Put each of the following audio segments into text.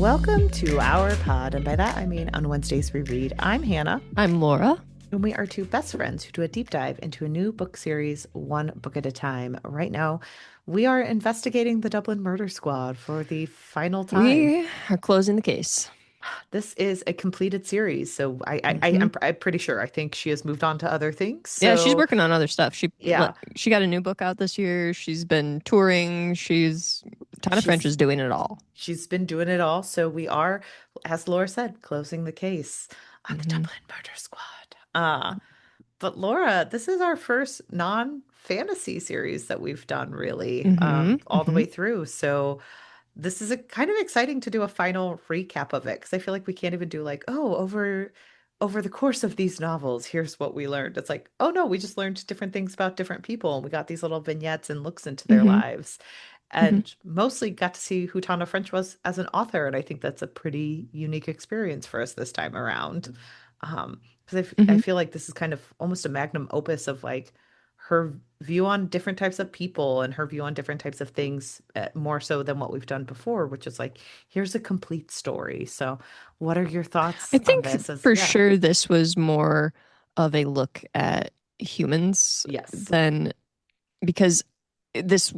Welcome to our pod, and by that I mean on Wednesdays we read. I'm Hannah. I'm Laura. And we are two best friends who do a deep dive into a new book series, one book at a time. Right now, we are investigating the Dublin Murder Squad for the final time. We are closing the case. This is a completed series, so Hmm I'm pretty sure. I think she has moved on to other things. Yeah, she's So working on other stuff. yeah, She got a new book out this year. She's been touring. Tana French she's is doing it all. she's been doing it all. So we are, as Laura said, closing the case on the Hmm Dublin Murder Squad. But Laura, this is our first non-fantasy series that we've done, really, hmm all the hmm way through. So this is a kind of exciting to do a final recap of it because I feel like we can't even do like, oh, over the course of these novels, here's what we learned. It's like, oh no, we just learned different things about different people, and we got these little vignettes and looks into their hmm lives, hmm and mostly got to see who Tana French was as an author, and I think that's a pretty unique experience for us this time around. Because I hmm feel like this is kind of almost a magnum opus of like her view on different types of people and her view on different types of things, more so than what we've done before, which is like, here's a complete story. So, what are your I thoughts on think this? As for yeah, sure this was more of a look at humans yes. than because this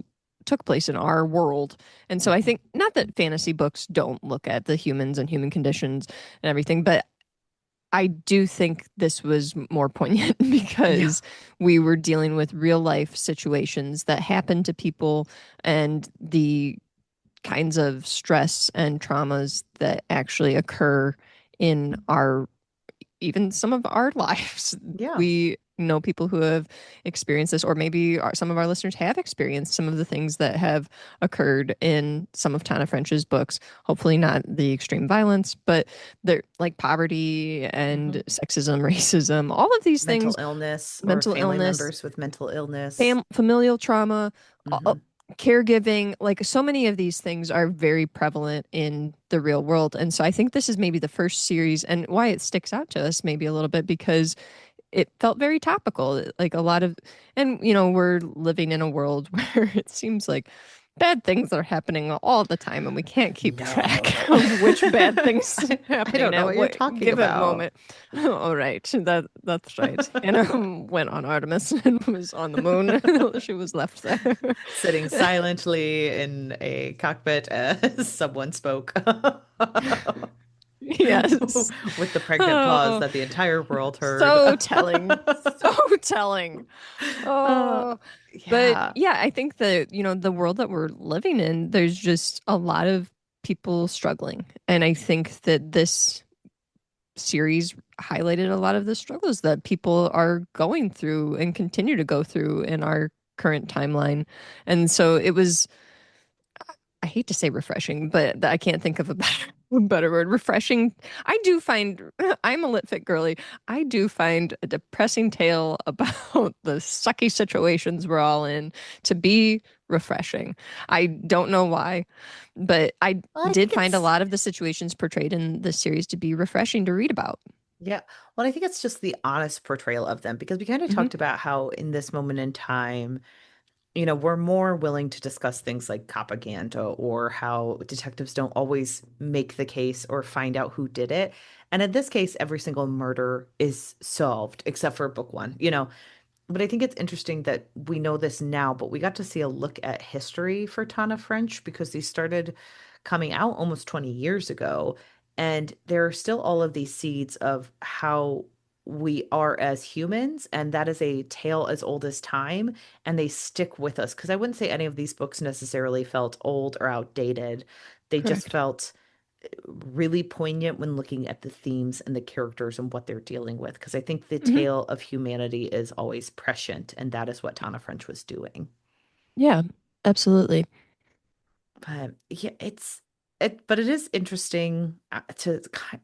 took place in our world. And so I Mhm. think not that fantasy books don't look at the humans and human conditions and everything, but I do think this was more poignant Yeah. because we were dealing with real life situations that happen to people and the kinds of stress and traumas that actually occur in our even some of our lives. Yeah. We know people who have experienced this, or maybe some of our listeners have experienced some of the things that have occurred in some of Tana French's books. Hopefully, not the extreme violence, but they're like poverty hmm and sexism, racism, all of these Mental things, illness or mental family illness, members with mental illness. familial trauma, Hmm caregiving, like so many of these things are very prevalent in the real world. And so I think this is maybe the first series and why it sticks out to us maybe a little bit because it felt very topical. Like a lot of, and we're living in a world where it seems like bad things are happening all the time and we can't keep track No. of which bad things are I happening don't know at what you're what talking given about. moment. All right, that's right. Anna went on Artemis and was on the moon. She was left there. Sitting silently in a cockpit as someone spoke Yes. with the pregnant pause Oh, that the entire world heard. so telling. So telling. Uh, Oh, but yeah. yeah, I think that, the world that we're living in, there's just a lot of people struggling. And I think that this series highlighted a lot of the struggles that people are going through and continue to go through in our current timeline. And so it was, I hate to say refreshing, but I can't think of a better word. Refreshing. I do find, I'm a lit fit girly. I do find a depressing tale about the sucky situations we're all in to be refreshing. I don't know why, but I Well, I did think find a it's, lot of the situations portrayed in the series to be refreshing to read about. yeah. Well, I think it's just the honest portrayal of them because we kind of Hmm talked about how in this moment in time, we're more willing to discuss things like propaganda or how detectives don't always make the case or find out who did it. And in this case, every single murder is solved except for book one, But I think it's interesting that we know this now, but we got to see a look at history for Tana French because these started coming out almost 20 years ago. And there are still all of these seeds of how we are as humans. And that is a tale as old as time. And they stick with us because I wouldn't say any of these books necessarily felt old or outdated. They just Correct. felt really poignant when looking at the themes and the characters and what they're dealing with. Because I think the Hmm tale of humanity is always prescient, and that is what Tana French was doing. Yeah, absolutely. But yeah, but it is interesting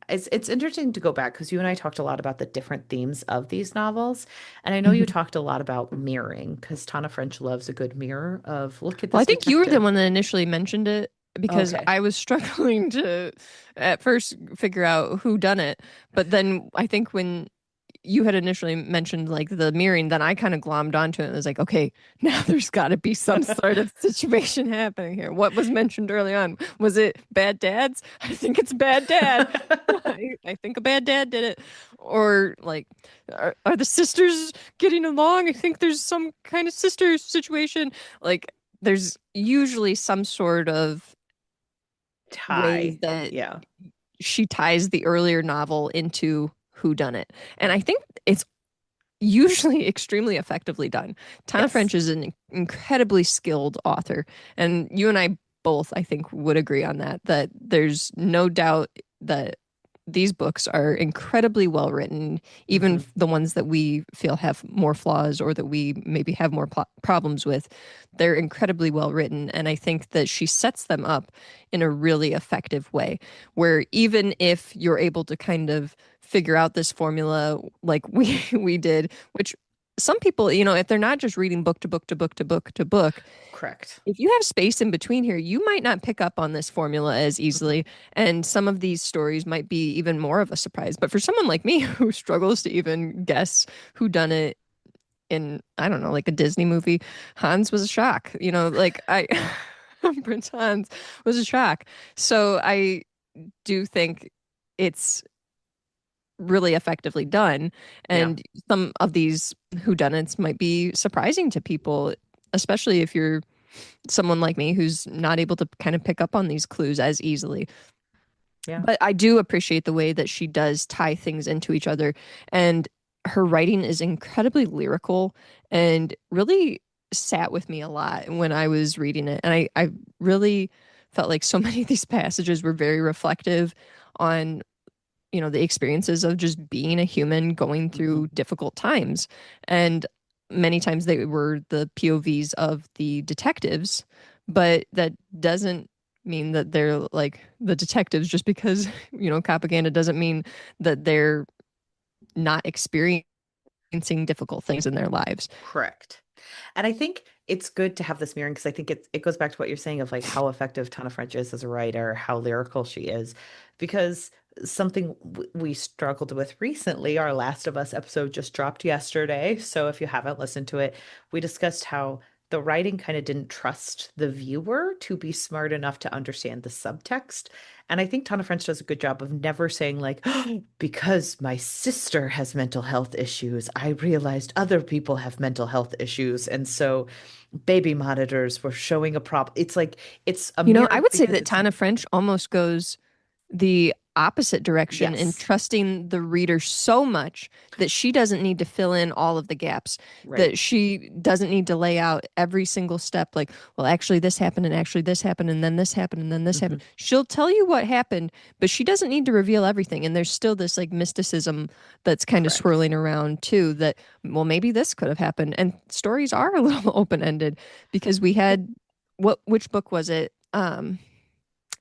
it's interesting to go back because you and I talked a lot about the different themes of these novels, and I know you Mhm. talked a lot about mirroring because Tana French loves a good mirror of look at Well, I this think you were the detective. one that initially mentioned it because Okay. I was struggling to at first figure out who done it. But then I think when you had initially mentioned like the mirroring, then I kind of glommed onto it and was like, okay, now there's got to be some sort of situation happening here. What was mentioned early on? Was it bad dads? I think it's bad dad. I think a bad dad did it. Or like, are the sisters getting along? I think there's some kind of sister situation. Like, there's usually some sort of ways Tie. that Yeah. she ties the earlier novel into who done it. And I think it's usually extremely effectively done. Tana Yes. French is an incredibly skilled author, and you and I both, I think, would agree on that, that there's no doubt that these books are incredibly well written, even Hmm. the ones that we feel have more flaws or that we maybe have more problems with. They're incredibly well written. And I think that she sets them up in a really effective way, where even if you're able to kind of figure out this formula like we did, which some people, if they're not just reading book to book to book to book to book, Correct. if you have space in between here, you might not pick up on this formula as Hmm. easily. And some of these stories might be even more of a surprise. But for someone like me who struggles to even guess who done it in, I don't know, like a Disney movie, Hans was a shock. Like Prince Hans was a shock. So I do think it's really effectively done. Yeah. And some of these whodunits might be surprising to people, especially if you're someone like me who's not able to kind of pick up on these clues as easily. Yeah. But I do appreciate the way that she does tie things into each other. And her writing is incredibly lyrical and really sat with me a lot when I was reading it. And I really felt like so many of these passages were very reflective on, the experiences of just being a human going Hmm. through difficult times. And many times they were the POVs of the detectives, but that doesn't mean that they're like the detectives just because, propaganda doesn't mean that they're not experiencing difficult things in their lives. Correct. And I think it's good to have this mirroring because I think it goes back to what you're saying of like how effective Tana French is as a writer, how lyrical she is, because something we struggled with recently, our Last of Us episode just dropped yesterday. So if you haven't listened to it, we discussed how the writing kind of didn't trust the viewer to be smart enough to understand the subtext. And I think Tana French does a good job of never saying like, because my sister has mental health issues, I realized other people have mental health issues. And so baby monitors were showing a problem. It's like it's a I mirror would say because that it's Tana French almost goes the opposite direction in yes, trusting the reader so much that she doesn't need to fill in all of the gaps, right. that she doesn't need to lay out every single step, like, well, actually, this happened, and actually, this happened, and then this happened, and then this happened. Hmm. She'll tell you what happened, but she doesn't need to reveal everything. And there's still this like mysticism that's kind of Correct. swirling around too, that, well, maybe this could have happened. And stories are a little open ended because we Yep. had which book was it?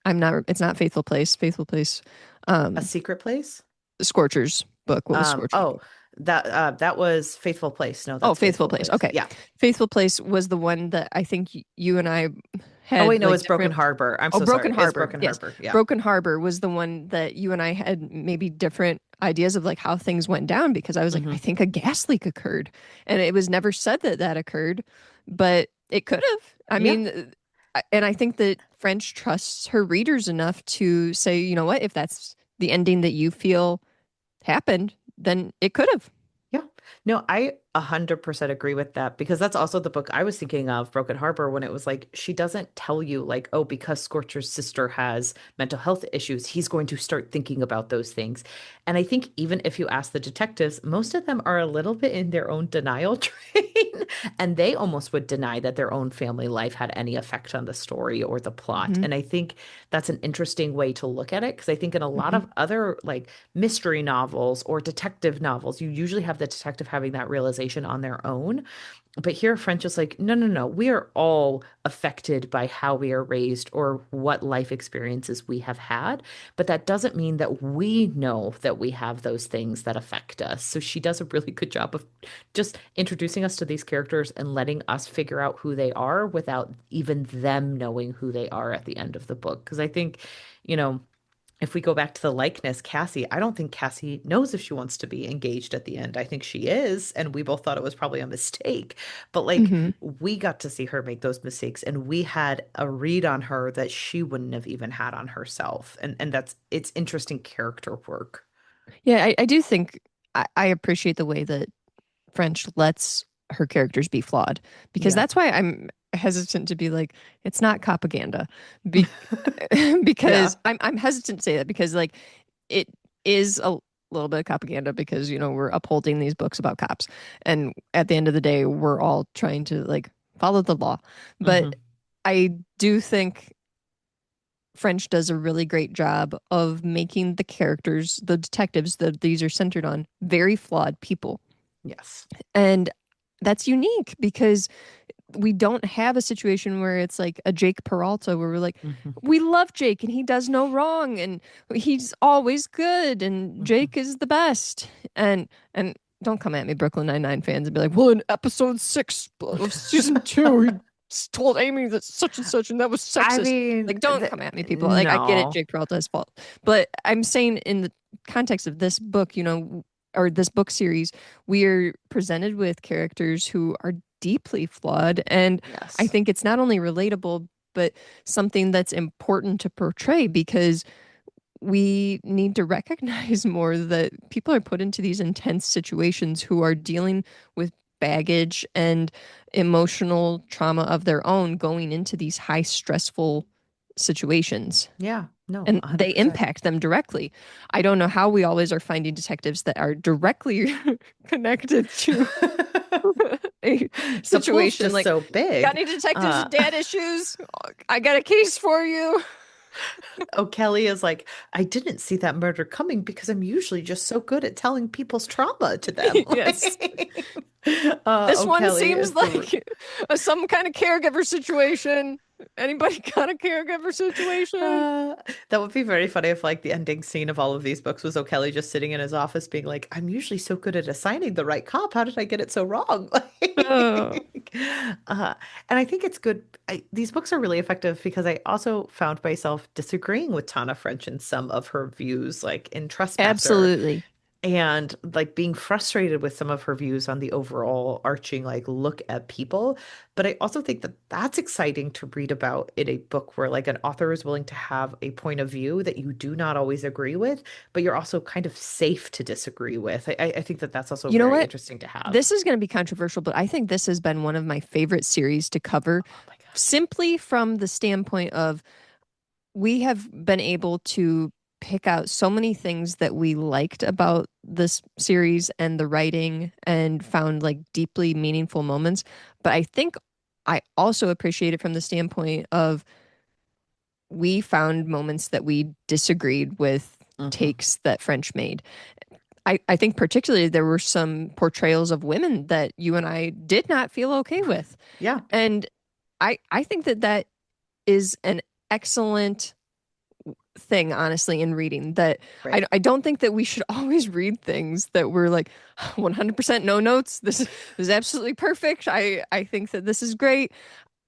It's not Faithful Place. Faithful Place. A Um, secret place? Scorcher's book. What was Scorcher's Oh, book? that was Faithful Place. No, Oh, that's Faithful Faithful Place. Place. Okay. Yeah. Faithful Place was the one that I think you and I Oh had wait, no, like it's Broken different. Harbor. I'm Oh, so Broken sorry. It's Harbor. Broken Yes. Harbor. Yeah. Broken Harbor was the one that you and I had maybe different ideas of like how things went down, because I was like, I Hmm. think a gas leak occurred. And it was never said that that occurred, but it could have. I Yeah. mean, and I think that French trusts her readers enough to say, you know what, if that's the ending that you feel happened, then it could have. Yeah. No, I 100% agree with that because that's also the book I was thinking of, Broken Harbor, when it was like, she doesn't tell you, like, oh, because Scorcher's sister has mental health issues, he's going to start thinking about those things. And I think even if you ask the detectives, most of them are a little bit in their own denial train, and they almost would deny that their own family life had any effect on the story or the plot. Hmm. And I think that's an interesting way to look at it because I think in a lot Hmm. of other, like, mystery novels or detective novels, you usually have the detective having that realization on their own. But here, French is like, no, no, no. We are all affected by how we are raised or what life experiences we have had. But that doesn't mean that we know that we have those things that affect us. So she does a really good job of just introducing us to these characters and letting us figure out who they are without even them knowing who they are at the end of the book. Because I think, you know, if we go back to the likeness, Cassie, I don't think Cassie knows if she wants to be engaged at the end. I think she is, and we both thought it was probably a mistake. But like Hmm. we got to see her make those mistakes and we had a read on her that she wouldn't have even had on herself. And that's it's interesting character work. Yeah, I do think I appreciate the way that French lets her characters be flawed because Yeah. that's why I'm hesitant to be like it's not propaganda be because Yeah. I'm hesitant to say that because like it is a little bit of propaganda because we're upholding these books about cops and at the end of the day we're all trying to like follow the law, but Hmm. I do think French does a really great job of making the characters, the detectives that these are centered on, very flawed people. Yes. And that's unique because we don't have a situation where it's like a Jake Peralta where we're like, Hmm. we love Jake and he does no wrong and he's always good and Hmm. Jake is the best. And don't come at me, Brooklyn Nine-Nine fans, and be like, well, in episode 6 of season 2, he told Amy that such and such and that was I sexist. mean, Like, don't come at me, people. Like, I get it, no. Jake Peralta's fault. But I'm saying in the context of this book, or this book series, we are presented with characters who are deeply flawed. And I Yes. think it's not only relatable, but something that's important to portray because we need to recognize more that people are put into these intense situations who are dealing with baggage and emotional trauma of their own going into these high stressful situations. Yeah. No, And they 100%. impact them directly. I don't know how we always are finding detectives that are directly connected to a The pool's situation. just Like, so got big. any detectives Uh, with dad issues? I got a case for you. O'Kelly is like, I didn't see that murder coming because I'm usually just so good at telling people's trauma to them. Yes. This one O'Kelly seems is the like some kind of caregiver situation. Anybody got a caregiver situation? uh, that would be very funny if like the ending scene of all of these books was O'Kelly just sitting in his office being like, I'm usually so good at assigning the right cop. How did I get it so wrong? Oh, Like, uh, and I think it's good. These books are really effective because I also found myself disagreeing with Tana French in some of her views, like in Trespasser absolutely. and like being frustrated with some of her views on the overall arching like look at people, but I also think that that's exciting to read about in a book where like an author is willing to have a point of view that you do not always agree with, but you're also kind of safe to disagree with. I think that that's also You know very what? interesting to have. This is going to be controversial, but I think this has been one of my favorite series to cover Oh my gosh. simply from the standpoint of we have been able to pick out so many things that we liked about this series and the writing and found like deeply meaningful moments. But I think I also appreciate it from the standpoint of we found moments that we disagreed with Hmm. takes that French made. I think particularly there were some portrayals of women that you and I did not feel okay with. Yeah. And I think that that is an excellent thing, honestly, in reading that Right. I don't think that we should always read things that we're like 100% no notes. This is absolutely perfect. I think that this is great.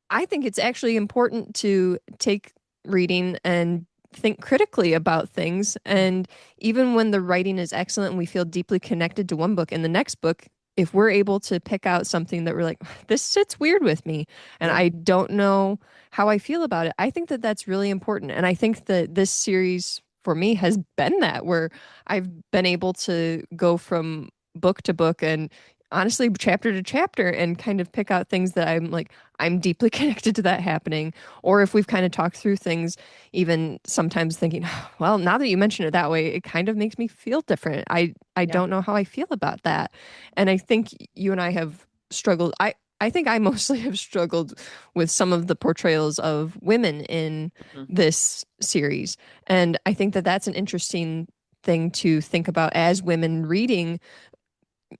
I think it's actually important to take reading and think critically about things. And even when the writing is excellent and we feel deeply connected to one book, in the next book, if we're able to pick out something that we're like, this sits weird with me, and Yeah. I don't know how I feel about it, I think that that's really important. And I think that this series for me has been that, where I've been able to go from book to book and honestly chapter to chapter and kind of pick out things that I'm like, I'm deeply connected to that happening. Or if we've kind of talked through things, even sometimes thinking, well, now that you mention it that way, it kind of makes me feel different. I Yeah. don't know how I feel about that. And I think you and I have struggled. I think I mostly have struggled with some of the portrayals of women in Mhm. this series. And I think that that's an interesting thing to think about as women reading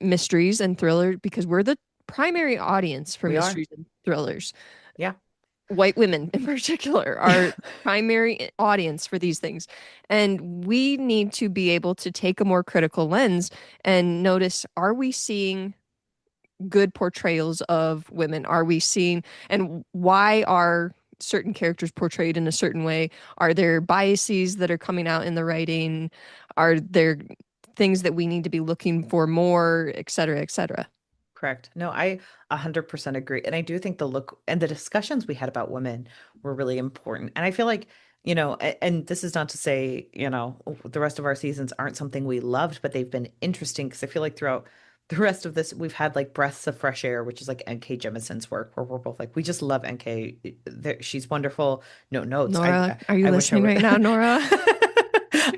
mysteries and thrillers because we're the primary audience for We are. mysteries and thrillers. Yeah. White women in particular are primary audience for these things. And we need to be able to take a more critical lens and notice, are we seeing good portrayals of women? Are we seeing, and why are certain characters portrayed in a certain way? Are there biases that are coming out in the writing? Are there things that we need to be looking for more, et cetera, et cetera? Correct. No, I 100% agree. And I do think the look and the discussions we had about women were really important. And I feel like, and this is not to say, the rest of our seasons aren't something we loved, but they've been interesting because I feel like throughout the rest of this, we've had like breaths of fresh air, which is like N.K. Jemison's work, where we're both like, we just love N.K. She's wonderful. No notes. Nora, are you I wish I listening were. right now, Nora?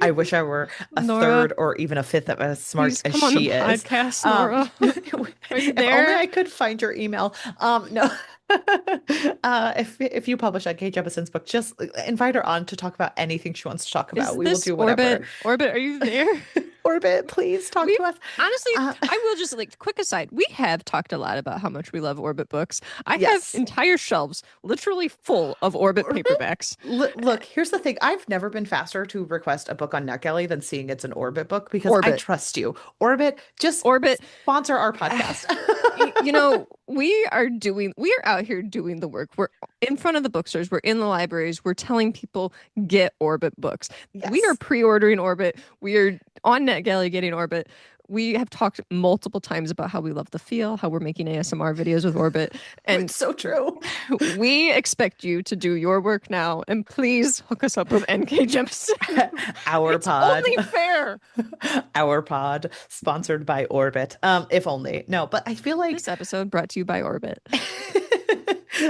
I wish I were a Nora, third or even a fifth of as smart please as come on the she is. podcast, Nora. Are you If only there? I could find your email. No. If you publish Kate Jemison's book, just invite her on to talk about anything she wants to talk about. Is We will this do whatever. Orbit? Orbit, are you there? Orbit, please talk We've to us. honestly, Uh, I will just like quick aside. We have talked a lot about how much we love Orbit books. I have yes. entire shelves literally full of Orbit Orbit? paperbacks. Look, here's the thing. I've never been faster to request a book on NetGalley than seeing it's an Orbit book because I Orbit, trust you. Orbit, just Orbit. sponsor our podcast. We are out here doing the work. We're in front of the bookstores, we're in the libraries, we're telling people get Orbit books. We are Yes. pre-ordering Orbit. We are on NetGalley getting Orbit. We have talked multiple times about how we love the feel, how we're making ASMR videos with Orbit, and It's so true. we expect you to do your work now. And please hook us up with NK Jemison. Our It's pod. only fair. Our pod sponsored by Orbit. If only. No, but I feel like This episode brought to you by Orbit.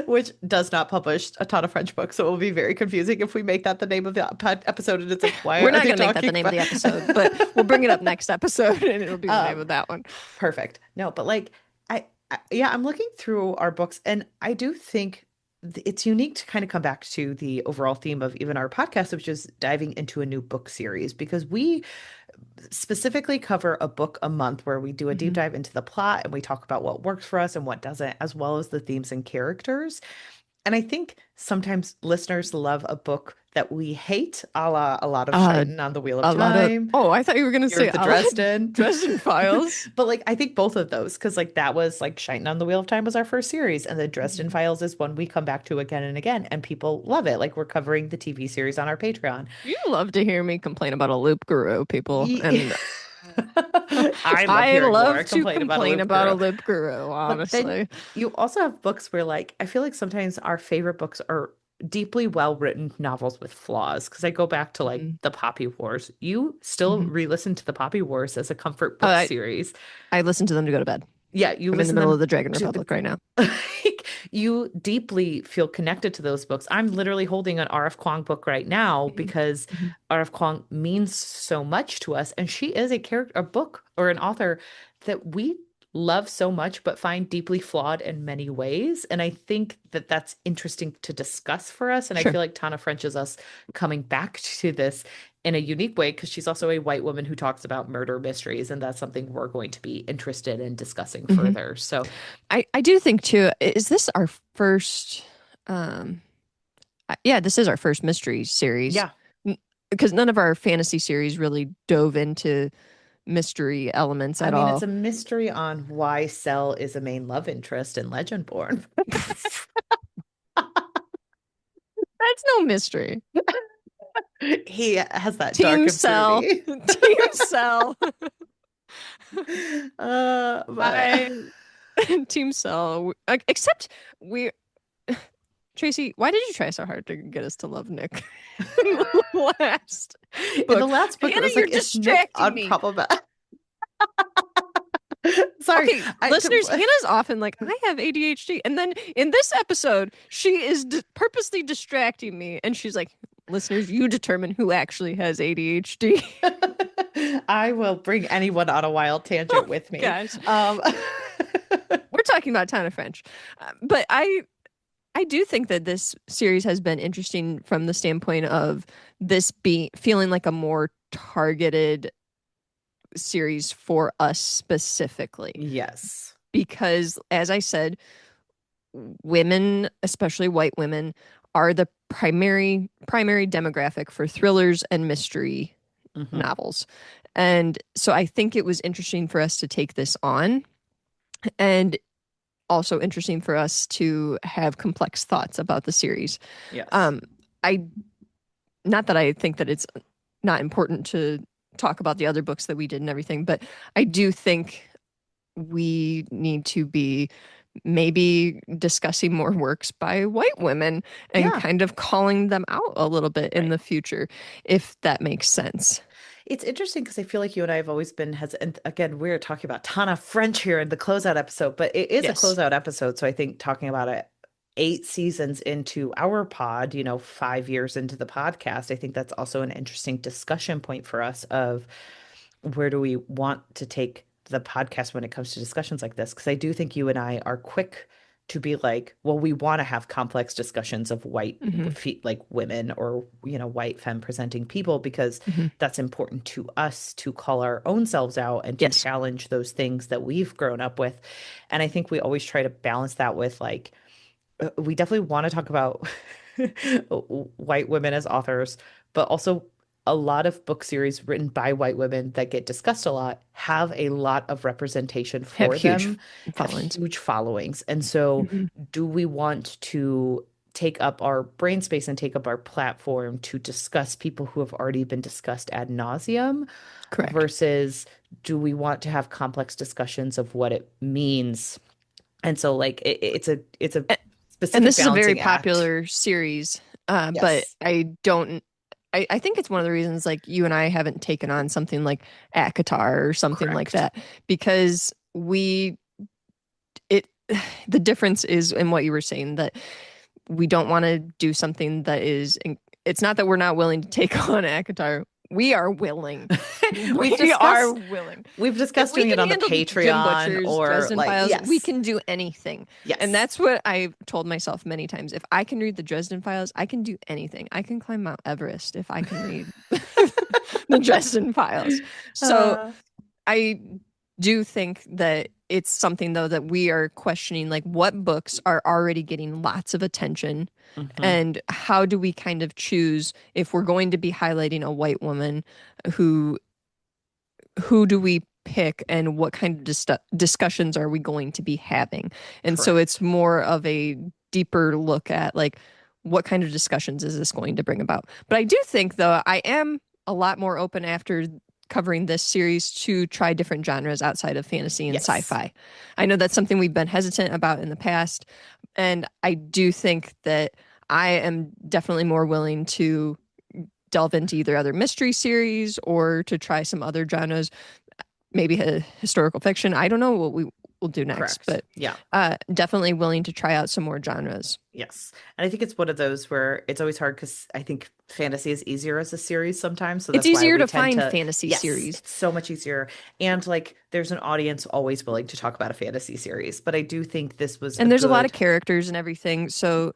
which does not publish a ton of French books, so it will be very confusing if we make that the name of the episode and it's like, why We're are not they going to make that the talking name of about the episode, but we'll bring it up next episode and it'll be the name of that one. Perfect. No, but like yeah, I'm looking through our books and I do think it's unique to kind of come back to the overall theme of even our podcast, which is diving into a new book series because we specifically cover a book a month where we do a deep Mhm. dive into the plot and we talk about what works for us and what doesn't, as well as the themes and characters. And I think sometimes listeners love a book that we hate, a la a lot of Uh, Scheiten on the Wheel of a lot of, Time, oh, I thought you were going to Year say of the a lot of Dresden. Dresden Files. But like I think both of those, because like that was like Scheiten on the Wheel of Time was our first series, and the Dresden Mhm. Files is one we come back to again and again, and people love it. Like we're covering the TV series on our Patreon. You love to hear me complain about a loop guru, people. Ye- And I love I hearing love Laura to complain about a complain loop about a guru. loop guru, But then honestly. you also have books where, like, I feel like sometimes our favorite books are deeply well-written novels with flaws. Because I go back to like Mhm. the Poppy Wars. You still Mhm. re-listen to the Poppy Wars as a comfort Uh, book I, series. I listen to them to go to bed. Yeah, you I'm in the listen middle of them the Dragon to the Republic right now. like you deeply feel connected to those books. I'm literally holding an R.F. Kuang book right now Mhm. because Mhm. R.F. Kuang means so much to us, and she is a character, a book or an author that we love so much, but find deeply flawed in many ways. And I think that that's interesting to discuss for us. And I Sure. feel like Tana French is us coming back to this in a unique way because she's also a white woman who talks about murder mysteries, and that's something we're going to be interested in discussing Mhm. further. So I do think too, is this our first um yeah, this is our first mystery series. yeah. Because none of our fantasy series really dove into mystery elements I at mean, it's all. a mystery on why Cell is a main love interest in Legendborn. That's no mystery. He has that dark Team and Cell. broody. Team Cell. But I Team Cell. Except we Tracy, why did you try so hard to get us to love Nick in the last in the book? last book, it Hannah, was you're like, is Nick distracting me. unproblematic? Sorry, Okay, listeners, Hannah's often like, I have ADHD. And then in this episode, she is purposely distracting me. And she's like, listeners, you determine who actually has ADHD. I will bring anyone on a wild Oh, tangent with me. gosh. Um, We're talking about Tana French. But I do think that this series has been interesting from the standpoint of this being feeling like a more targeted series for us specifically. yes. Because as I said, women, especially white women, are the primary demographic for thrillers and mystery Hmm. novels. And so I think it was interesting for us to take this on. And also interesting for us to have complex thoughts about the series. Yes. Um, I not that I think that it's not important to talk about the other books that we did and everything, but I do think we need to be maybe discussing more works by white women and Yeah. kind of calling them out a little bit in Right. the future, if that makes sense. It's interesting because I feel like you and I have always been hesitant. Again, we're talking about Tana French here in the closeout episode, but it is a Yes. closeout episode. So I think talking about it 8 seasons into our pod, 5 years into the podcast, I think that's also an interesting discussion point for us of where do we want to take the podcast when it comes to discussions like this? Because I do think you and I are quick to be like, well, we want to have complex discussions of white Hmm. like women or white femme presenting people because Hmm. that's important to us to call our own selves out and to Yes. challenge those things that we've grown up with. And I think we always try to balance that with like we definitely want to talk about white women as authors, but also a lot of book series written by white women that get discussed a lot have a lot of representation Have for huge them, have followings. huge followings. And so, Hmm. do we want to take up our brain space and take up our platform to discuss people who have already been discussed ad nauseum Correct. versus do we want to have complex discussions of what it means? And so like it's a And specific this is a very balancing act. popular series, but Yes, I don't. I think it's one of the reasons like you and I haven't taken on something like ACOTAR or something like correct. that because it the difference is in what you were saying that we don't want to do something that is it's not that we're not willing to take on ACOTAR. We are willing. We've We are discussed willing. we've If discussed we doing it can on the handle Jim Patreon Butcher's or Dresden like Files, we yes. can do anything. And Yes. that's what I've told myself many times. If I can read the Dresden Files, I can do anything. I can climb Mount Everest if I can read the Dresden Files. So Uh, I do think that it's something though that we are questioning like what books are already getting lots of attention mhm, and how do we kind of choose if we're going to be highlighting a white woman who who do we pick and what kind of discussions are we going to be having? And so it's correct. more of a deeper look at like what kind of discussions is this going to bring about. But I do think though I am a lot more open after covering this series to try different genres outside of fantasy and Yes. sci-fi. I know that's something we've been hesitant about in the past, and I do think that I am definitely more willing to delve into either other mystery series or to try some other genres, maybe a historical fiction. I don't know what we will do next, Correct. but Yeah. definitely willing to try out some more genres. Yes. And I think it's one of those where it's always hard because I think fantasy is easier as a series sometimes. So It's that's why easier we to tend find to, fantasy yes, series, it's so much easier. And like there's an audience always willing to talk about a fantasy series. But I do think this was a and there's a lot of good, characters and everything. So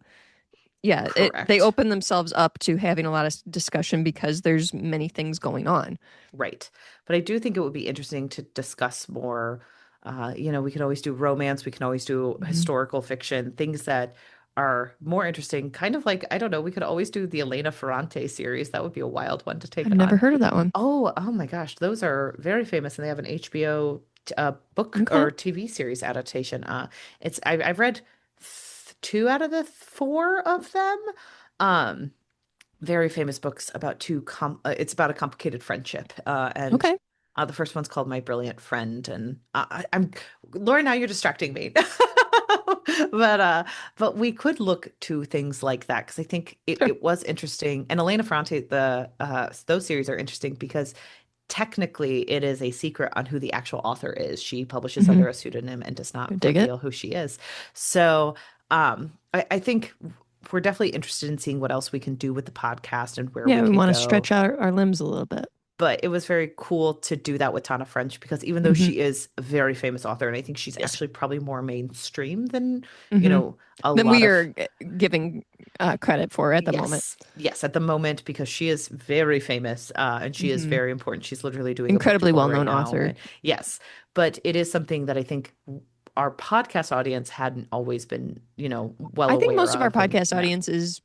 yeah, they correct. open themselves up to having a lot of discussion because there's many things going on. Right. But I do think it would be interesting to discuss more. We can always do romance, we can always do Mhm. historical fiction, things that are more interesting. Kind of like, I don't know, we could always do the Elena Ferrante series. That would be a wild one to take I've never on. heard of that one. Oh my gosh, those are very famous, and they have an HBO book Okay. or TV series adaptation. I've read two out of the four of them. Um, very famous books about it's about a complicated friendship and Okay. the first one's called My Brilliant Friend and I'm Laura, now you're distracting me. but uh but we could look to things like that because I think Sure. it was interesting, and Elena Ferrante, the those series are interesting because technically it is a secret on who the actual author is. She publishes Hmm. under a pseudonym and does I not dig it. reveal who she is. So I think we're definitely interested in seeing what else we can do with the podcast and where we Yeah, we can want to go. stretch out our limbs a little bit. But it was very cool to do that with Tana French because even though Hmm. she is a very famous author, and I think she's Yes. actually probably more mainstream than, Hmm. a That lot we of. are giving credit for at the moment. Yes, yes, at the moment because she is very famous and she is Hmm. very important. She's literally doing a book Incredibly tour right well-known now. author. And yes, but it is something that I think our podcast audience hadn't always been, well I think aware most of our of. And podcast yeah, audience is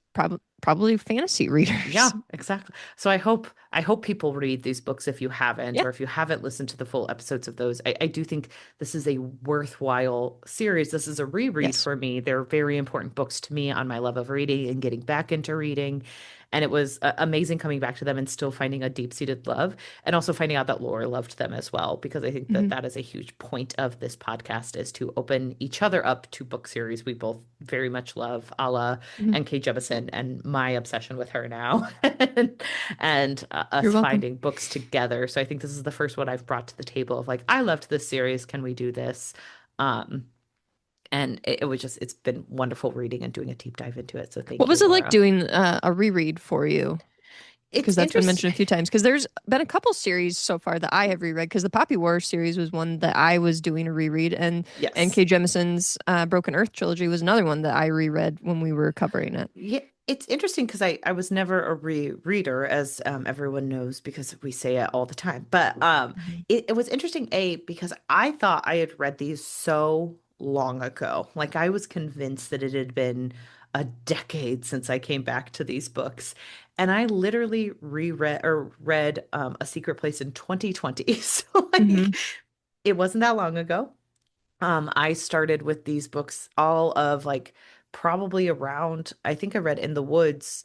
probably fantasy Yeah, readers. exactly. So I hope people read these books if you haven't, Yeah. or if you haven't listened to the full episodes of those. I do think this is a worthwhile series. This is a reread Yes. for me. They're very important books to me on my love of reading and getting back into reading. And it was amazing coming back to them and still finding a deep-seated love, and also finding out that Laura loved them as well, because I think that Hmm. that is a huge point of this podcast, is to open each other up to book series we both very much love, a la Hmm. N.K. Jemisin and my obsession with her now, and You're us welcome. finding books together. So I think this is the first one I've brought to the table of like, I loved this series. Can we do this? Um, and it was just, it's been wonderful reading and doing a deep dive into it. So What thank you, was it like Laura. doing a reread for you? It's Because that's been interesting. mentioned a few times. Because there's been a couple series so far that I have reread. Because the Poppy War series was one that I was doing a reread, and Yes. N.K. Jemisin's Broken Earth trilogy was another one that I reread when we were covering it. Yeah, it's interesting because I was never a reader, as everyone knows, because we say it all the time. But Mhm. it was interesting, because I thought I had read these so long ago. Like I was convinced that it had been a decade since I came back to these books. And I literally reread or read A Secret Place in 2020. So Hmm. like it wasn't that long ago. I started with these books all of like probably around, I think I read In the Woods,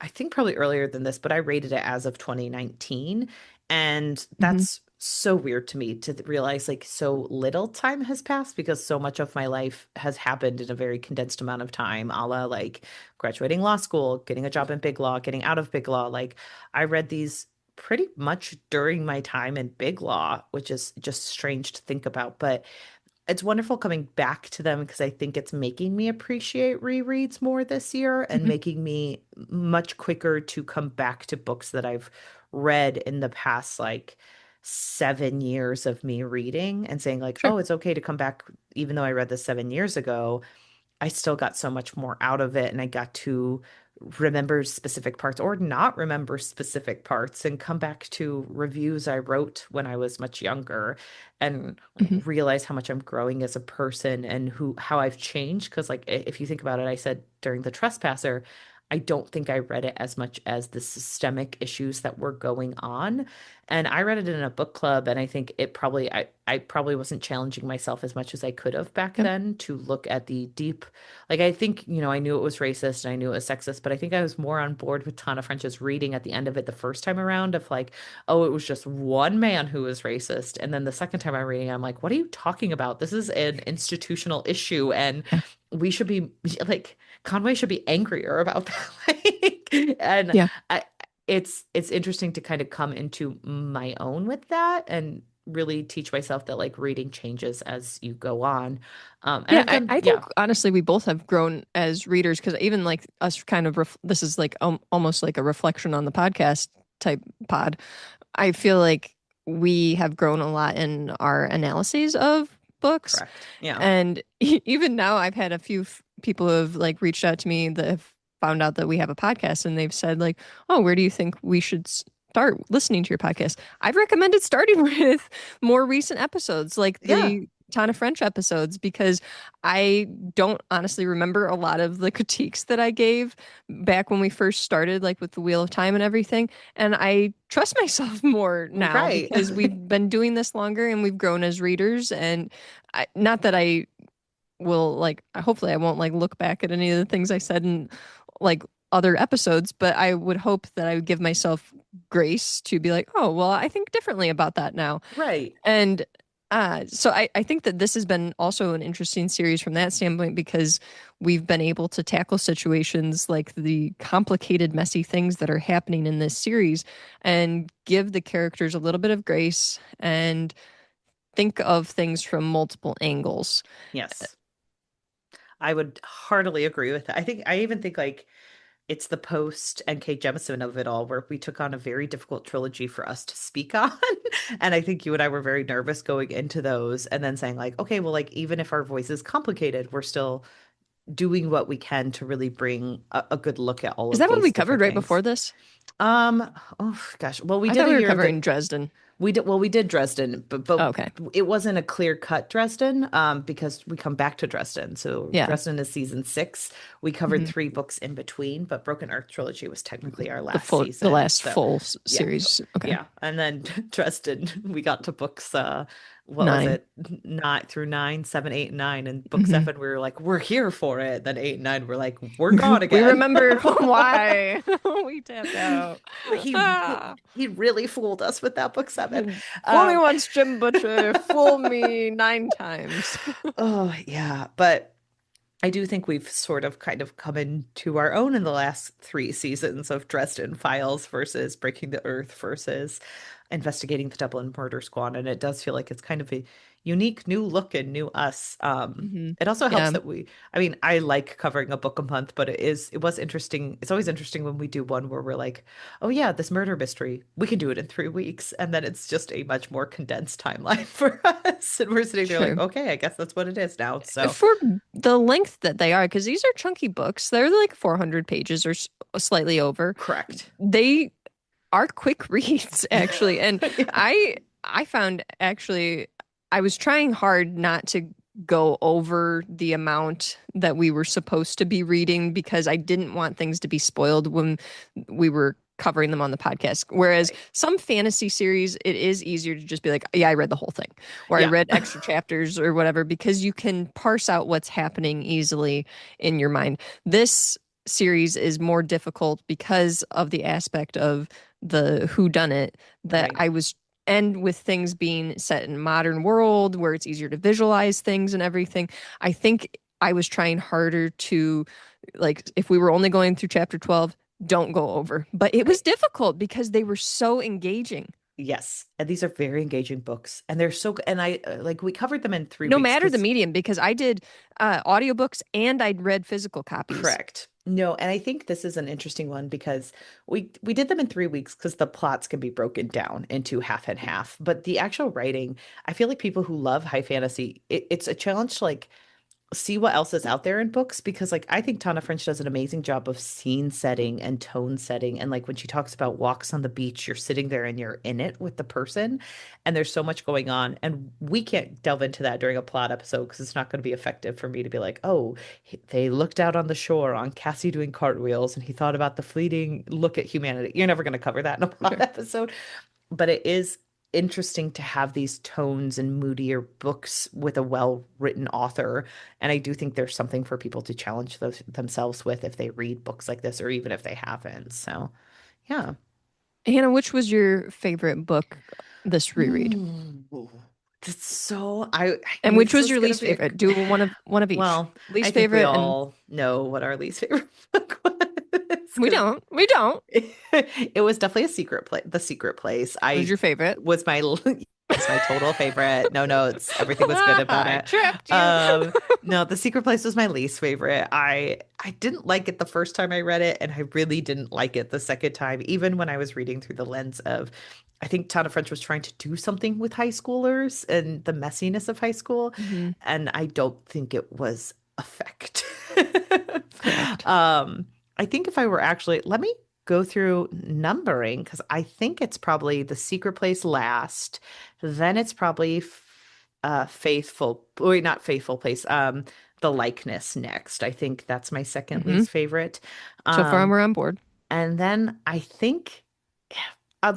I think probably earlier than this, but I rated it as of 2019. And Hmm. that's so weird to me to realize like so little time has passed, because so much of my life has happened in a very condensed amount of time, a la like graduating law school, getting a job in big law, getting out of big law. Like I read these pretty much during my time in big law, which is just strange to think about. But it's wonderful coming back to them, because I think it's making me appreciate rereads more this year, and Hmm. making me much quicker to come back to books that I've read in the past like 7 years of me reading, and saying like, Sure. oh, it's okay to come back even though I read this 7 years ago. I still got so much more out of it, and I got to remember specific parts or not remember specific parts, and come back to reviews I wrote when I was much younger, and Hmm. realize how much I'm growing as a person, and how I've changed. Because like if you think about it, I said during The Trespasser, I don't think I read it as much as the systemic issues that were going on. And I read it in a book club, and I think I probably wasn't challenging myself as much as I could have back Yep. then to look at the deep, like I think, I knew it was racist and I knew it was sexist, but I think I was more on board with Tana French's reading at the end of it the first time around, of like, oh, it was just one man who was racist. And then the second time I'm reading, I'm like, what are you talking about? This is an institutional issue, and Yeah. we should be like, Conway should be angrier about that. And Yeah. I it's interesting to kind of come into my own with that, and really teach myself that like reading changes as you go on. And Yeah, I've done, I think yeah, honestly we both have grown as readers because even like us kind of this is like almost like a reflection on the podcast type pod. I feel like we have grown a lot in our analyses of books. correct. Yeah. And even now, I've had a few people who have like reached out to me that have found out that we have a podcast and they've said, like, oh, where do you think we should start listening to your podcast? I've recommended starting with more recent episodes, like Yeah. the Tana French episodes, because I don't honestly remember a lot of the critiques that I gave back when we first started, like with the Wheel of Time and everything. And I trust myself more now Right. because we've been doing this longer and we've grown as readers. And not that I will like, hopefully, I won't like look back at any of the things I said in like other episodes, but I would hope that I would give myself grace to be like, oh, well, I think differently about that now. Right. And so I think that this has been also an interesting series from that standpoint because we've been able to tackle situations like the complicated, messy things that are happening in this series and give the characters a little bit of grace and think of things from multiple angles. Yes. I would heartily agree with that. I even think like it's the post N.K. Jemisin of it all, where we took on a very difficult trilogy for us to speak on. And I think you and I were very nervous going into those, and then saying like, okay, well, like even if our voice is complicated, we're still doing what we can to really bring a good look at all Is of that what we these covered different right before things. this? Um, oh gosh. Well, we I did thought a we were year covering that, Dresden. We did Dresden, but Okay. it wasn't a clear cut Dresden, because we come back to Dresden. So Yeah. Dresden is season 6. We covered Hmm. 3 books in between, but Broken Earth trilogy was technically our last The season. last So full yeah, series. Okay. yeah. And then Dresden, we got to books what was 9. it? 9 through 9, 7, 8, and 9. And book Hmm. 7, we were like, we're here for it. Then 8 and 9, we're like, we're gone We again. remembered why we tapped out. He Ah. he really fooled us with that book 7. Fool me Um, once, Jim Butcher. Fool me 9 times. oh yeah, but I do think we've sort of kind of come into our own in the last 3 seasons of Dresden Files versus Breaking the Earth versus investigating the Dublin Murder Squad. And it does feel like it's kind of a unique new look and new us. Hmm. It also helps Yeah. that I mean, I like covering a book a month, but it was interesting. It's always interesting when we do one where we're like, oh yeah, this murder mystery, we can do it in 3 weeks. And then it's just a much more condensed timeline for us. And we're sitting there like, Sure. okay, I guess that's what it is now. So For the length that they are, because these are chunky books, they're like 400 pages or slightly over. correct. They are quick reads, actually. And Yeah. I found actually I was trying hard not to go over the amount that we were supposed to be reading because I didn't want things to be spoiled when we were covering them on the podcast. Whereas Right. some fantasy series, it is easier to just be like, yeah, I read the whole thing, or I Yeah. read extra chapters or whatever, because you can parse out what's happening easily in your mind. This series is more difficult because of the aspect of the who done it that Right. I was, and with things being set in modern world where it's easier to visualize things and everything. I think I was trying harder to, like, if we were only going through chapter 12, don't go over. But it was Right. difficult because they were so engaging. Yes. And these are very engaging books. And they're so good. And I like we covered them in three No weeks matter the because medium, because I did audiobooks and I'd read physical copies. correct. No, and I think this is an interesting one because we did them in 3 weeks because the plots can be broken down into half and half. But the actual writing, I feel like people who love high fantasy, it's a challenge to like see what else is out there in books because like I think Tana French does an amazing job of scene setting and tone setting and like when she talks about walks on the beach you're sitting there and you're in it with the person and there's so much going on and we can't delve into that during a plot episode because it's not going to be effective for me to be like oh they looked out on the shore on Cassie doing cartwheels and he thought about the fleeting look at humanity. You're never going to cover that in a plot Sure. episode, but it is interesting to have these tones and moodier books with a well-written author. And I do think there's something for people to challenge themselves with if they read books like this or even if they haven't. So, yeah. Hannah, which was your favorite book this reread? Ooh, that's so I And knew which this was was your gonna least be favorite? Do one of each. well, I Least think we favorite and all know what our least favorite book was we because don't. We don't. it was definitely a secret place. The Secret Place. What was I your favorite? was my it's my total favorite. No notes. Everything was good about I it. tricked you. No, The Secret Place was my least favorite. I didn't like it the first time I read it, and I really didn't like it the second time, even when I was reading through the lens of I think Tana French was trying to do something with high schoolers and the messiness of high school, Hmm. and I don't think it was effective. Correct. I think if I were actually, let me go through numbering because I think it's probably The Secret Place last, then it's probably Faithful, or not Faithful Place, The Likeness next. I think that's my second Hmm. least favorite. So far, Um, we're on board. and then I think,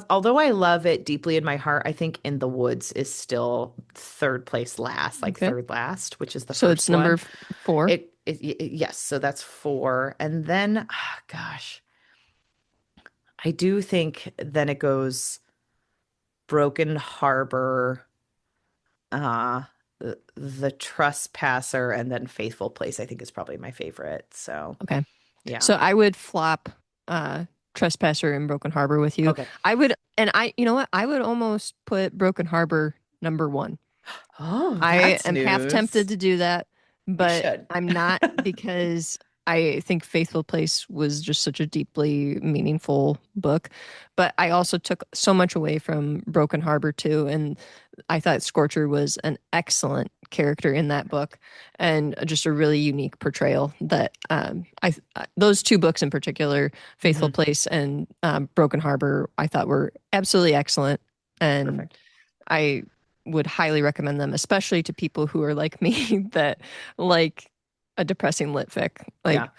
although I love it deeply in my heart, I think In the Woods is still third place last, like Okay. third last, which is the So it's first number one. 4. Yes, so that's 4. And then, gosh, I do think then it goes Broken Harbor, uh, the Trespasser, and then Faithful Place, I think is probably my favorite. So, Okay. yeah. So I would flop uh Trespasser and Broken Harbor with you. Okay. I would, and you know what? I would almost put Broken Harbor number 1. Oh, I that's am half tempted news. to do that, You but should. I'm not because I think Faithful Place was just such a deeply meaningful book. But I also took so much away from Broken Harbor too. And I thought Scorcher was an excellent character in that book and just a really unique portrayal that those 2 books in particular, Faithful Hmm. Place and Broken Harbor, I thought were absolutely excellent. And Perfect. I would highly recommend them, especially to people who are like me that like a depressing lit fic. Yeah. Like,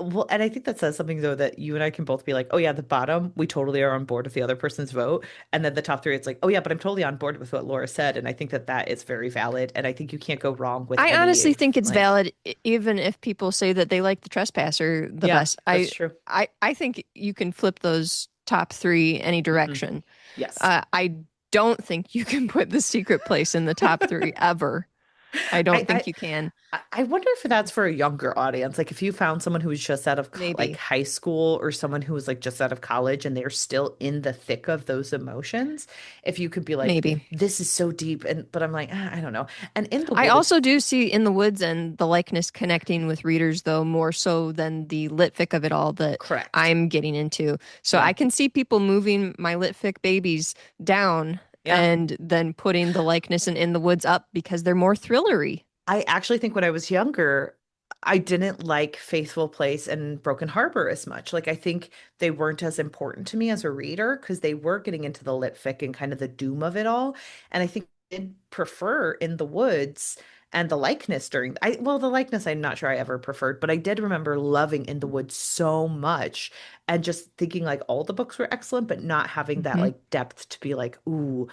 Well, and I think that says something though that you and I can both be like, oh yeah, the bottom, we totally are on board with the other person's vote. And then the top three, it's like, oh yeah, but I'm totally on board with what Laura said. And I think that that is very valid. And I think you can't go wrong with I any honestly think it's like, valid, even if people say that they like the trespasser the yeah, best. that's true. I think you can flip those top three any Hmm. direction. Yes. I don't think you can put the secret place in the top three ever. I I, don't I think you can. I wonder if that's for a younger audience. Like if you found someone who was just out of like Maybe, high school or someone who was like just out of college and they're still in the thick of those emotions, if you could be like, maybe. this is so deep. And but I'm like, I don't know. And in the I woods, also do see in the woods and the likeness connecting with readers, though, more so than the lit fic of it all that correct. I'm getting into. So Yeah. I can see people moving my lit fic babies down Yeah. and then putting the likeness and in the woods up because they're more thrillery. I actually think when I was younger, I didn't like Faithful Place and Broken Harbor as much. Like I think they weren't as important to me as a reader because they were getting into the lit fic and kind of the doom of it all. And I think I did prefer In the Woods and the likeness during the likeness I'm not sure I ever preferred, but I did remember loving In the Woods so much and just thinking like all the books were excellent, but not having that Hmm. like depth to be like, ooh,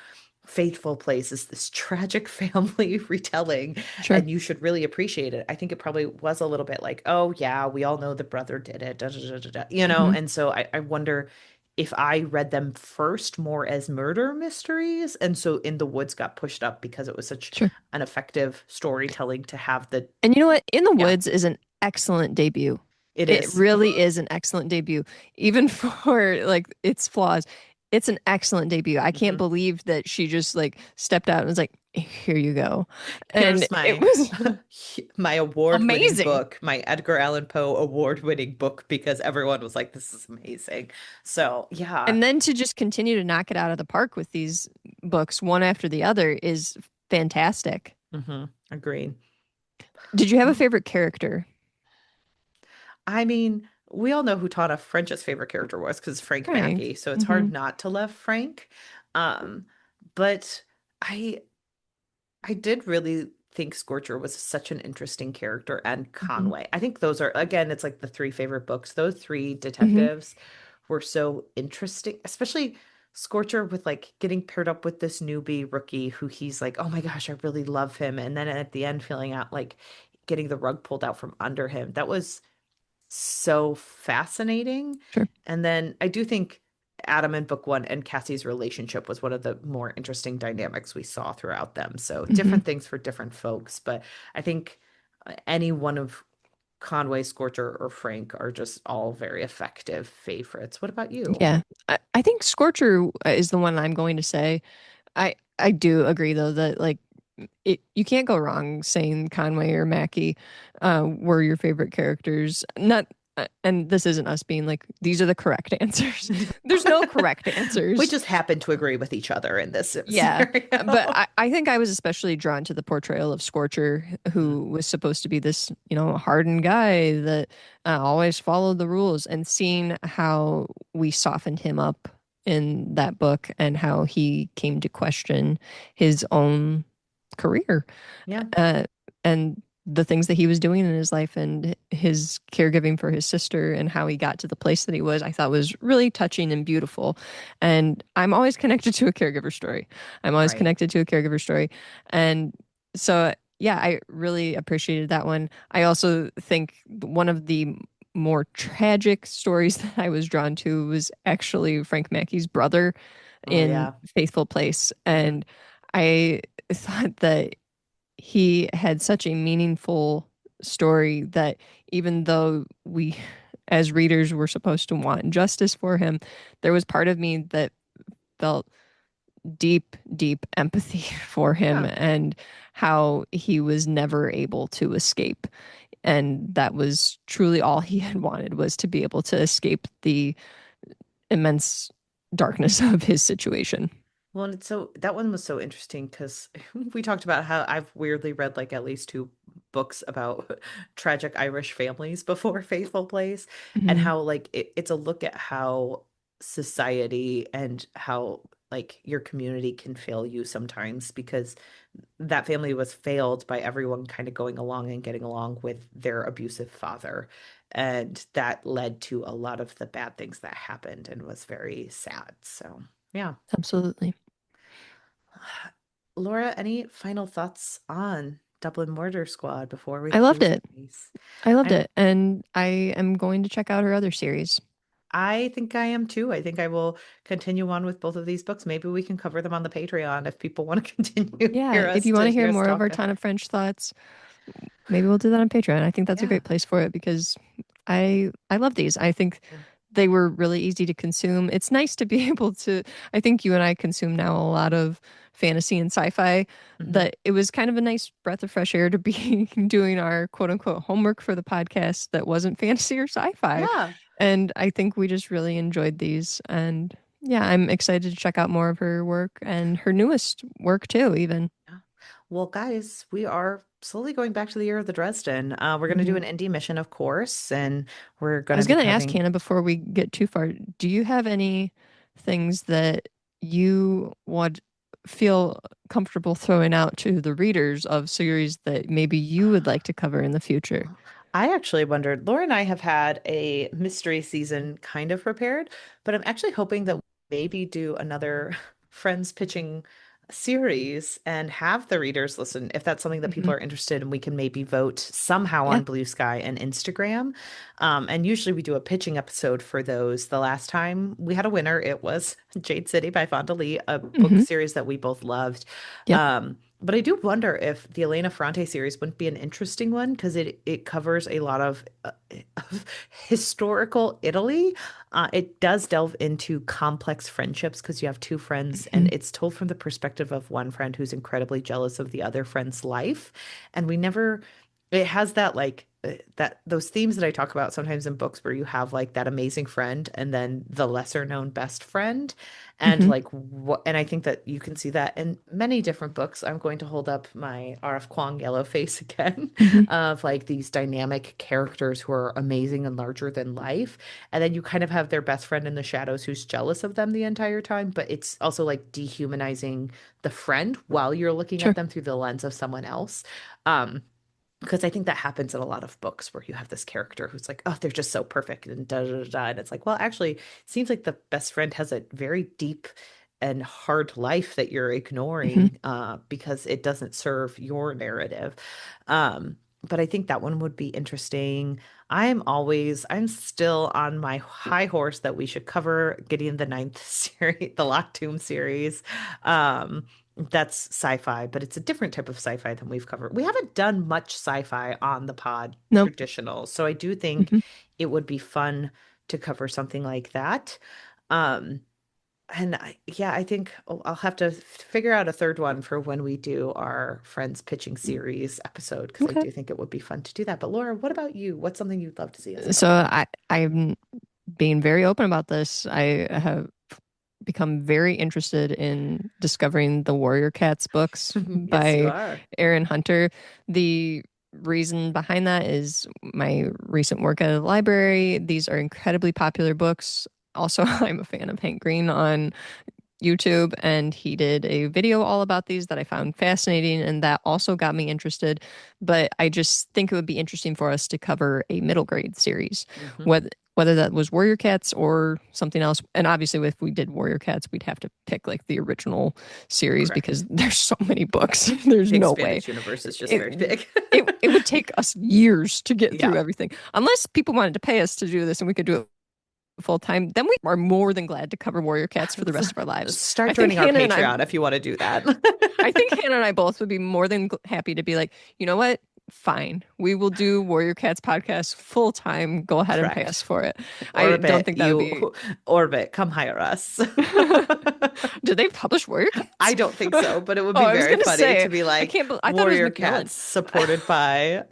Faithful Place is this tragic family retelling Sure. and you should really appreciate it. I think it probably was a little bit like, oh yeah, we all know the brother did it, da, da, da, da, da, Hmm. and so I wonder if I read them first more as murder mysteries, and so In the Woods got pushed up because it was such Sure. an effective storytelling to have the, And you know what? In the yeah, Woods is an excellent debut. it It is. really is an excellent debut, even for like its flaws. It's an excellent debut. I can't Mhm. believe that she just like stepped out and was like, "Here you go," and Here's it my was my award-winning amazing. book, my Edgar Allan Poe award-winning book because everyone was like, this is amazing. So, yeah. And then to just continue to knock it out of the park with these books one after the other is fantastic. Agreed. Did you have a favorite character? I mean, we all know who Tana French's favorite character was because Frank Frank. Mackey, so it's Hmm. hard not to love Frank. Um, but I I did really think Scorcher was such an interesting character and Hmm. Conway. I think those are again, it's like the three favorite books. Those three Hmm. detectives were so interesting, especially Scorcher with like getting paired up with this newbie rookie who he's like, oh my gosh, I really love him. And then at the end feeling out like getting the rug pulled out from under him. That was so fascinating. Sure. And then I do think Adam in book one and Cassie's relationship was one of the more interesting dynamics we saw throughout them. So Hmm. different things for different folks. But I think any one of Conway, Scorcher, or Frank are just all very effective favorites. What about you? Yeah. I think Scorcher is the one I'm going to say. I do agree though that like you can't go wrong saying Conway or Mackie were your favorite characters. Not and this isn't us being like these are the correct answers. There's no correct We answers. just happen to agree with each other in this Yeah, but scenario. I think I was especially drawn to the portrayal of Scorcher, Mhm. who was supposed to be this, hardened guy that always followed the rules, and seeing how we softened him up in that book and how he came to question his own career Yeah. uh, and the things that he was doing in his life and his caregiving for his sister and how he got to the place that he was, I thought was really touching and beautiful. And I'm always connected to a caregiver story. I'm always Right. connected to a caregiver story. And so, yeah, I really appreciated that one. I also think one of the more tragic stories that I was drawn to was actually Frank Mackey's brother Oh, in yeah. Faithful Place. Hmm. And I thought that he had such a meaningful story that even though we, as readers, were supposed to want justice for him, there was part of me that felt deep, deep empathy for him Yeah. and how he was never able to escape. And that was truly all he had wanted was to be able to escape the immense darkness of his situation. Well, and it's so that one was so interesting because we talked about how I've weirdly read like at least two books about tragic Irish families before Faithful Place, and Mhm. how like it's a look at how society and how like your community can fail you sometimes because that family was failed by everyone kind of going along and getting along with their abusive father. And that led to a lot of the bad things that happened and was very sad. So, yeah. Absolutely. Laura, any final thoughts on Dublin Murder Squad before we I loved close the it. case? I loved I'm it. And I am going to check out her other series. I think I am too. I think I will continue on with both of these books. Maybe we can cover them on the Patreon if people want to continue Yeah, if you want to hear hear us more of talk. our Tana French thoughts, maybe we'll do that on Patreon. I think that's a Yeah. great place for it because I love these. I think Yeah. they were really easy to consume. It's nice to be able to, I think you and I consume now a lot of fantasy and sci-fi, Hmm. that it was kind of a nice breath of fresh air to be doing our quote unquote homework for the podcast that wasn't fantasy or sci-fi. Yeah. And I think we just really enjoyed these. And yeah, I'm excited to check out more of her work and her newest work too, even. Yeah. Well, guys, we are slowly going back to the year of the Dresden. We're going to do Mhm. an indie mission, of course, and we're I going to was be going to ask covering. Hannah before we get too far, do you have any things that you would feel comfortable throwing out to the readers of series that maybe you would like to cover in the future? I actually wondered, Laura and I have had a mystery season kind of prepared, but I'm actually hoping that we maybe do another Friends pitching series and have the readers listen if that's something that people Hmm. are interested in. We can maybe vote somehow Yeah. on Blue Sky and Instagram. And usually we do a pitching episode for those. The last time we had a winner, it was Jade City by Fonda Lee, a book Hmm. series that we both loved. Yep. But I do wonder if the Elena Ferrante series wouldn't be an interesting one because it covers a lot of historical Italy. It does delve into complex friendships because you have two friends, and Hmm. it's told from the perspective of one friend who's incredibly jealous of the other friend's life. And we never, it has that like that those themes that I talk about sometimes in books where you have like that amazing friend and then the lesser known best friend. And Hmm. like what, and I think that you can see that in many different books. I'm going to hold up my R.F. Kuang yellow face again Hmm. of like these dynamic characters who are amazing and larger than life. And then you kind of have their best friend in the shadows who's jealous of them the entire time, but it's also like dehumanizing the friend while you're looking at Sure. them through the lens of someone else. Um, because I think that happens in a lot of books where you have this character who's like, oh, they're just so perfect and da da da. Da. And it's like, well, actually, it seems like the best friend has a very deep and hard life that you're Hmm. ignoring because it doesn't serve your narrative. But I think that one would be interesting. I'm still on my high horse that we should cover Gideon the Ninth series, the Locked Tomb series. Um, that's sci-fi, but it's a different type of sci-fi than we've covered. We haven't done much sci-fi on the pod Nope. traditional, so I do think Hmm. it would be fun to cover something like that. Um, yeah, I think I'll have to figure out a third one for when we do our Friends Pitching Series episode, because I Okay. do think it would be fun to do that. But Laura, what about you? What's something you'd love to see us So cover? I'm being very open about this. I have become very interested in discovering the Warrior Cats books Yes, you by are. Aaron Hunter. The reason behind that is my recent work at a library. These are incredibly popular books. Also, I'm a fan of Hank Green on YouTube, and he did a video all about these that I found fascinating, and that also got me interested. But I just think it would be interesting for us to cover a middle grade series, Hmm. whether that was Warrior Cats or something else. And obviously, if we did Warrior Cats, we'd have to pick like the original series Correct. because there's so many books. There's The no way. expanded universe is just It, very big. it would take us years to get through Yeah. everything, unless people wanted to pay us to do this and we could do it full time. Then we are more than glad to cover Warrior Cats for the rest of our lives. Start I think joining our Hannah and I, Patreon if you want to do that. I think Hannah and I both would be more than happy to be like, you know what? Fine. We will do Warrior Cats podcast full time. Go ahead and pay us Correct. for it. I don't Orbit, think that would you be. Orbit, come hire us. Do they publish Warrior I Cats? don't think so, but it would Oh, be I was very gonna funny say to be I like can't. I thought it was Warrior Macmillan, Cats supported by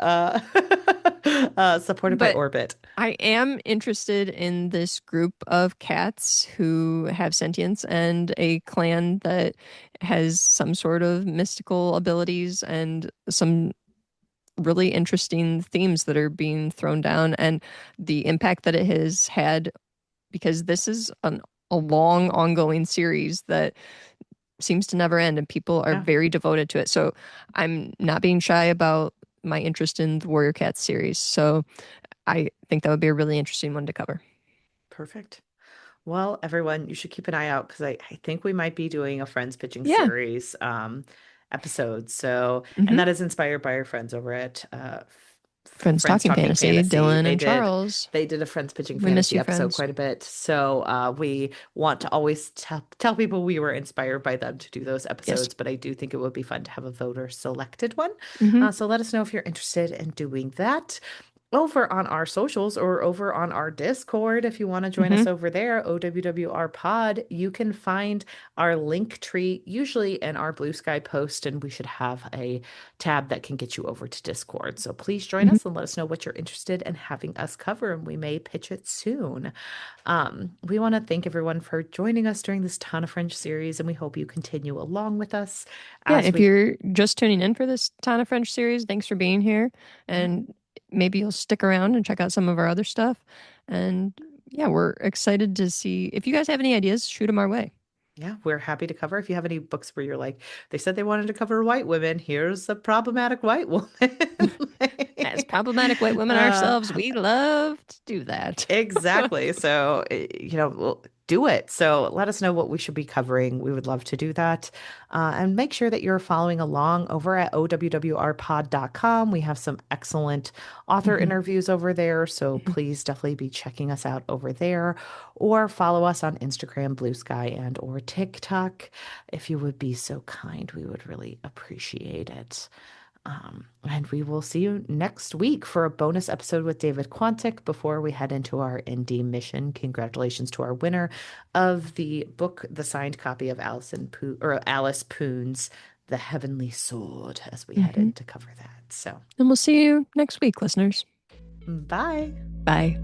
but Orbit. I am interested in this group of cats who have sentience and a clan that has some sort of mystical abilities and some really interesting themes that are being thrown down and the impact that it has had because this is an a long ongoing series that seems to never end and people are Yeah, very devoted to it. So I'm not being shy about my interest in the Warrior Cats series. So I think that would be a really interesting one to cover. perfect. Well, everyone, you should keep an eye out because I think we might be doing a friends pitching Yeah. series episode. So, and Hmm. that is inspired by our friends over at Friends Friends Talking Talking Fantasy, Fantasy. Dylan and Charles. They did a friends pitching We miss fantasy you, episode friends. quite a bit. So we want to always tell people we were inspired by them to do those Yes. episodes, but I do think it would be fun to have a voter selected one. Hmm. So let us know if you're interested in doing that over on our socials or over on our Discord. If you want to join Hmm. us over there, OWWR Pod, you can find our link tree usually in our Blue Sky post, and we should have a tab that can get you over to Discord. So please join Hmm. us and let us know what you're interested in having us cover, and we may pitch it soon. We want to thank everyone for joining us during this Tana French series, and we hope you continue along with us Yeah, as if we. you're just tuning in for this Tana French series, thanks for being here. Yeah. And maybe you'll stick around and check out some of our other stuff. And yeah, we're excited to see if you guys have any ideas, shoot them our way. Yeah, we're happy to cover. If you have any books where you're like, they said they wanted to cover white women, here's a problematic white woman. As problematic white women uh, ourselves, we love to do that. exactly. So, we'll do it. So let us know what we should be covering. We would love to do that. And make sure that you're following along over at owwrpod.com. We have some excellent author Hmm. interviews over there. So Hmm. please definitely be checking us out over there or follow us on Instagram, Blue Sky, and or TikTok. If you would be so kind, we would really appreciate it. And we will see you next week for a bonus episode with David Quantick before we head into our indie mission. Congratulations to our winner of the book, the signed copy of Alice Poon's The Heavenly Sword, as we head Hmm. in to cover that. So, And we'll see you next week, listeners. bye. Bye.